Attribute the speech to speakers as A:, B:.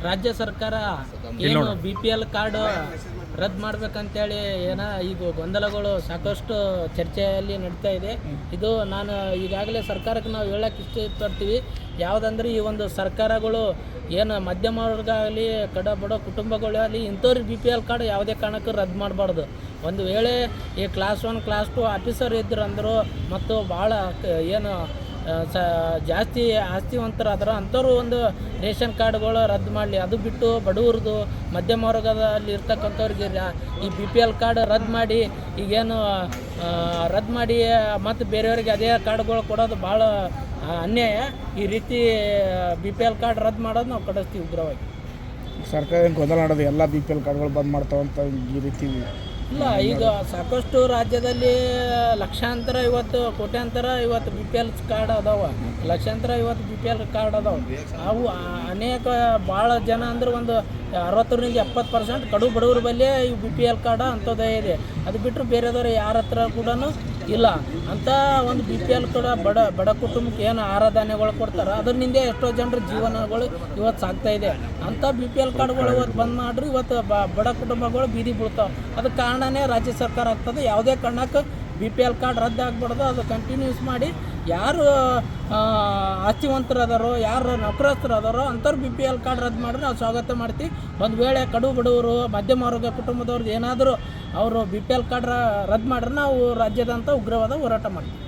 A: ರಾಜ್ಯ ಸರ್ಕಾರ ಏನು BPL ಕಾರ್ಡ್ ರದ್ದು ಮಾಡ್ಬೇಕಂತೇಳಿ ಈಗ ಗೊಂದಲಗಳು ಸಾಕಷ್ಟು ಚರ್ಚೆಯಲ್ಲಿ ನಡೀತಾ ಇದೆ. ಇದು ನಾನು ಈಗಾಗಲೇ ಸರ್ಕಾರಕ್ಕೆ ನಾವು ಹೇಳಕ್ಕೆ ಇಷ್ಟಪಡ್ತೀವಿ. ಯಾವುದಂದ್ರೆ ಈ ಒಂದು ಸರ್ಕಾರಗಳು ಏನು ಮಧ್ಯಮ ವರ್ಗ ಆಗಲಿ ಬಡ ಕುಟುಂಬಗಳಾಗಲಿ ಇಂಥವ್ರಿಗೆ BPL ಕಾರ್ಡ್ ಯಾವುದೇ ಕಾರಣಕ್ಕೂ ರದ್ದು ಮಾಡಬಾರ್ದು. ಒಂದು ವೇಳೆ ಈ ಕ್ಲಾಸ್ 1 ಕ್ಲಾಸ್ 2 ಆಫೀಸರ್ ಇದ್ರಂದರು ಮತ್ತು ಭಾಳ ಏನು ಜಾಸ್ತಿ ಆಸ್ತಿವಂತರಾದ್ರೆ ಅಂಥವ್ರು ಒಂದು ರೇಷನ್ ಕಾರ್ಡ್ಗಳು ರದ್ದು ಮಾಡಲಿ. ಅದು ಬಿಟ್ಟು ಬಡವ್ರದ್ದು ಮಧ್ಯಮ ವರ್ಗದಲ್ಲಿ ಇರ್ತಕ್ಕಂಥವ್ರಿಗೆ ಈ BPL ಕಾರ್ಡ್ ರದ್ದು ಮಾಡಿ ಈಗೇನು ರದ್ದು ಮಾಡಿ ಮತ್ತು ಬೇರೆಯವ್ರಿಗೆ ಅದೇ ಕಾರ್ಡ್ಗಳು ಕೊಡೋದು ಭಾಳ ಅನ್ಯಾಯ. ಈ ರೀತಿ BPL ಕಾರ್ಡ್ ರದ್ದು ಮಾಡೋದು ನಾವು ಖಂಡಿಸ್ತೀವಿ ಉಗ್ರವಾಗಿ.
B: ಸರ್ಕಾರ ಗೊಂದಲ ಮಾಡೋದು ಎಲ್ಲ BPL ಕಾರ್ಡ್ಗಳು ಬಂದ್ ಮಾಡ್ತಾವಂತ ಈ ರೀತಿ
A: ಇಲ್ಲ. ಈಗ ಸಾಕಷ್ಟು ರಾಜ್ಯದಲ್ಲಿ ಲಕ್ಷಾಂತರ ಇವತ್ತು ಕೋಟ್ಯಾಂತರ ಇವತ್ತು BPL ಕಾರ್ಡ್ ಅದಾವ, ಲಕ್ಷಾಂತರ ಇವತ್ತು BPL ಕಾರ್ಡ್ ಅದಾವ. ಅವು ಅನೇಕ ಭಾಳ ಜನ ಅಂದ್ರೆ ಒಂದು 60-70% ಕಡು ಬಡವ್ರ ಬಳಿ ಈ BPL ಕಾರ್ಡ್ ಅಂಥದ್ದೇ ಇದೆ. ಅದು ಬಿಟ್ಟರೆ ಬೇರೆದವ್ರು ಯಾರ ಹತ್ರ ಕೂಡ ಇಲ್ಲ. ಅಂಥ ಒಂದು BPL ಕೂಡ ಬಡ ಕುಟುಂಬಕ್ಕೆ ಏನು ಆಹಾರ ಧಾನ್ಯಗಳು ಕೊಡ್ತಾರೆ, ಅದರಿಂದ ಎಷ್ಟೋ ಜನರ ಜೀವನಗಳು ಇವತ್ತು ಸಾಗ್ತಾ ಇದೆ. ಅಂಥ BPL ಕಾರ್ಡ್ಗಳು ಇವತ್ತು ಬಂದ್ ಮಾಡ್ರಿ ಇವತ್ತು ಬಡ ಕುಟುಂಬಗಳು ಬೀದಿ ಬೀಳ್ತಾವೆ. ಅದಕ್ಕೆ ಕಾರಣನೇ ರಾಜ್ಯ ಸರ್ಕಾರ ಆಗ್ತದೆ. ಯಾವುದೇ ಕಾರಣಕ್ಕೆ BPL ಕಾರ್ಡ್ ರದ್ದು ಆಗ್ಬಾರ್ದು. ಅದು ಕಂಟಿನ್ಯೂಸ್ ಮಾಡಿ ಯಾರು ಆಸ್ತಿವಂತರು ಅದಾರೋ, ಯಾರು ನೌಕರಸ್ಥರು ಅದಾರೋ ಅಂಥವ್ರು BPL ಕಾರ್ಡ್ ರದ್ದು ಮಾಡಿದ್ರೆ ನಾವು ಸ್ವಾಗತ ಮಾಡ್ತೀವಿ. ಒಂದು ವೇಳೆ ಕಡು ಬಡವರು ಮಧ್ಯಮ ವರ್ಗ ಕುಟುಂಬದವ್ರದ್ದು ಏನಾದರೂ ಅವರು BPL ಕಾರ್ಡ್ ರದ್ದು ಮಾಡ್ರೆ ನಾವು ರಾಜ್ಯದಂತ ಉಗ್ರವಾದ ಹೋರಾಟ ಮಾಡ್ತೀವಿ.